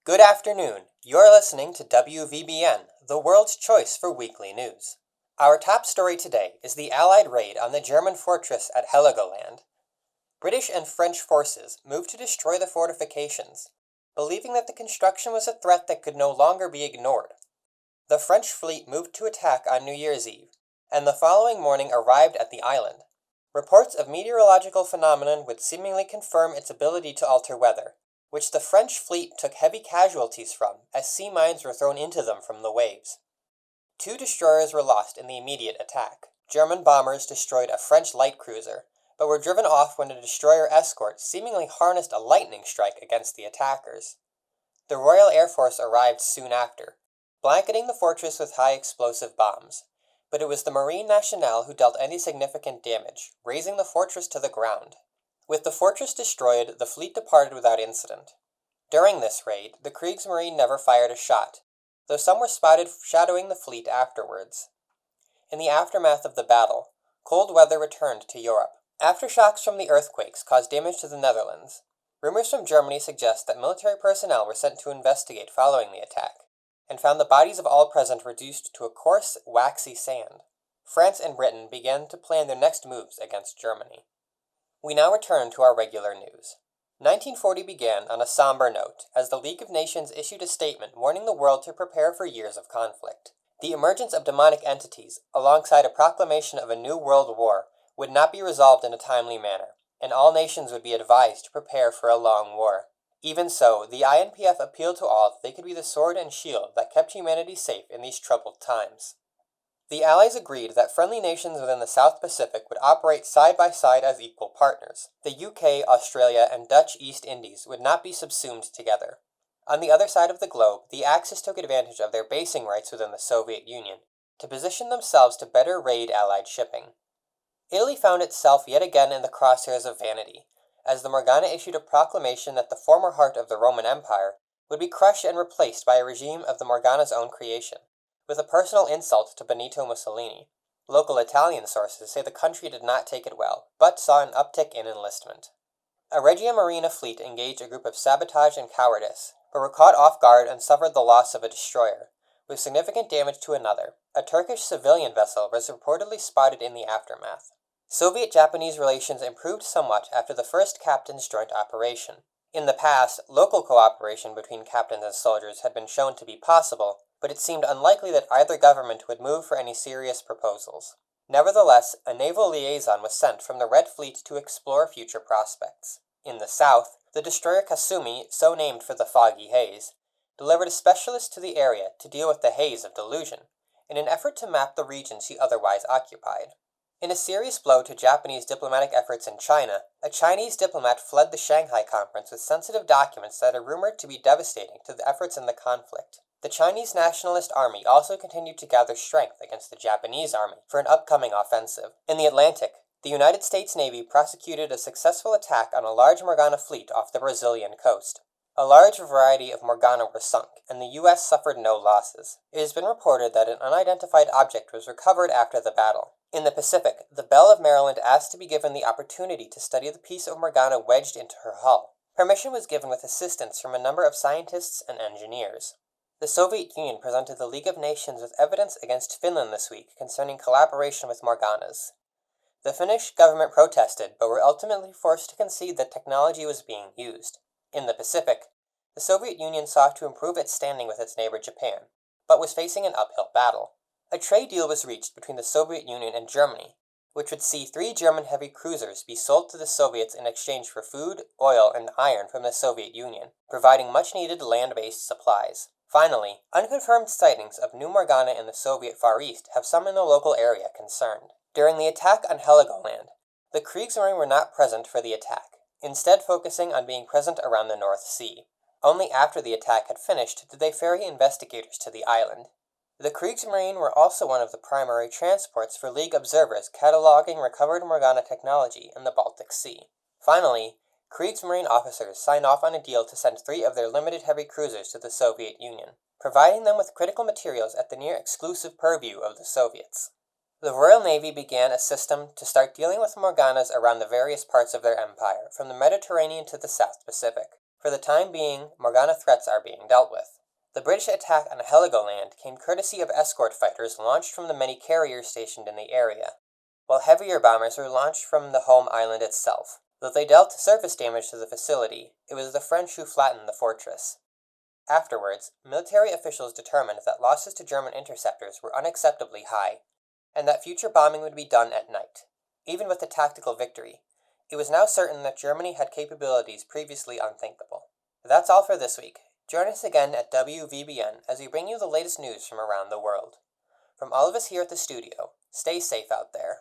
Good afternoon. You're listening to WVBN, the world's choice for weekly news. Our top story today is the Allied raid on the German fortress at Heligoland. British and French forces moved to destroy the fortifications, believing that the construction was a threat that could no longer be ignored. The French fleet moved to attack on New Year's Eve, and the following morning arrived at the island. Reports of meteorological phenomenon would seemingly confirm its ability to alter weather, which the French fleet took heavy casualties from as sea mines were thrown into them from the waves. 2 destroyers were lost in the immediate attack. German bombers destroyed a French light cruiser, but were driven off when a destroyer escort seemingly harnessed a lightning strike against the attackers. The Royal Air Force arrived soon after, blanketing the fortress with high explosive bombs, but it was the Marine Nationale who dealt any significant damage, razing the fortress to the ground. With the fortress destroyed, the fleet departed without incident. During this raid, the Kriegsmarine never fired a shot, though some were spotted shadowing the fleet afterwards. In the aftermath of the battle, cold weather returned to Europe. Aftershocks from the earthquakes caused damage to the Netherlands. Rumors from Germany suggest that military personnel were sent to investigate following the attack, and found the bodies of all present reduced to a coarse, waxy sand. France and Britain began to plan their next moves against Germany. We now return to our regular news. 1940 began on a somber note, as the League of Nations issued a statement warning the world to prepare for years of conflict. The emergence of demonic entities, alongside a proclamation of a new world war, would not be resolved in a timely manner, and all nations would be advised to prepare for a long war. Even so, the INPF appealed to all that they could be the sword and shield that kept humanity safe in these troubled times. The Allies agreed that friendly nations within the South Pacific would operate side by side as equal partners. The UK, Australia, and Dutch East Indies would not be subsumed together. On the other side of the globe, the Axis took advantage of their basing rights within the Soviet Union to position themselves to better raid Allied shipping. Italy found itself yet again in the crosshairs of vanity, as the Morgana issued a proclamation that the former heart of the Roman Empire would be crushed and replaced by a regime of the Morgana's own creation, with a personal insult to Benito Mussolini. Local Italian sources say the country did not take it well, but saw an uptick in enlistment. A Regia Marina fleet engaged a group of sabotage and cowardice, but were caught off guard and suffered the loss of a destroyer, with significant damage to another. A Turkish civilian vessel was reportedly spotted in the aftermath. Soviet-Japanese relations improved somewhat after the first captain's joint operation. In the past, local cooperation between captains and soldiers had been shown to be possible, but it seemed unlikely that either government would move for any serious proposals. Nevertheless, a naval liaison was sent from the Red Fleet to explore future prospects. In the south, the destroyer Kasumi, so named for the foggy haze, delivered a specialist to the area to deal with the haze of delusion, in an effort to map the region she otherwise occupied. In a serious blow to Japanese diplomatic efforts in China, a Chinese diplomat fled the Shanghai Conference with sensitive documents that are rumored to be devastating to the efforts in the conflict. The Chinese Nationalist Army also continued to gather strength against the Japanese army for an upcoming offensive. In the Atlantic, the United States Navy prosecuted a successful attack on a large Morgana fleet off the Brazilian coast. A large variety of Morgana were sunk, and the U.S. suffered no losses. It has been reported that an unidentified object was recovered after the battle. In the Pacific, the Belle of Maryland asked to be given the opportunity to study the piece of Morgana wedged into her hull. Permission was given with assistance from a number of scientists and engineers. The Soviet Union presented the League of Nations with evidence against Finland this week concerning collaboration with Morganas. The Finnish government protested, but were ultimately forced to concede that technology was being used. In the Pacific, the Soviet Union sought to improve its standing with its neighbor Japan, but was facing an uphill battle. A trade deal was reached between the Soviet Union and Germany, which would see 3 German heavy cruisers be sold to the Soviets in exchange for food, oil, and iron from the Soviet Union, providing much-needed land-based supplies. Finally, unconfirmed sightings of new Morgana in the Soviet Far East have some in the local area concerned. During the attack on Heligoland, the Kriegsmarine were not present for the attack, instead focusing on being present around the North Sea. Only after the attack had finished did they ferry investigators to the island. The Kriegsmarine were also one of the primary transports for League observers cataloging recovered Morgana technology in the Baltic Sea. Finally, Kriegsmarine officers signed off on a deal to send 3 of their limited heavy cruisers to the Soviet Union, providing them with critical materials at the near-exclusive purview of the Soviets. The Royal Navy began a system to start dealing with Morganas around the various parts of their empire, from the Mediterranean to the South Pacific. For the time being, Morgana threats are being dealt with. The British attack on Heligoland came courtesy of escort fighters launched from the many carriers stationed in the area, while heavier bombers were launched from the home island itself. Though they dealt surface damage to the facility, it was the French who flattened the fortress. Afterwards, military officials determined that losses to German interceptors were unacceptably high, and that future bombing would be done at night. Even with the tactical victory, it was now certain that Germany had capabilities previously unthinkable. That's all for this week. Join us again at WVBN as we bring you the latest news from around the world. From all of us here at the studio, stay safe out there.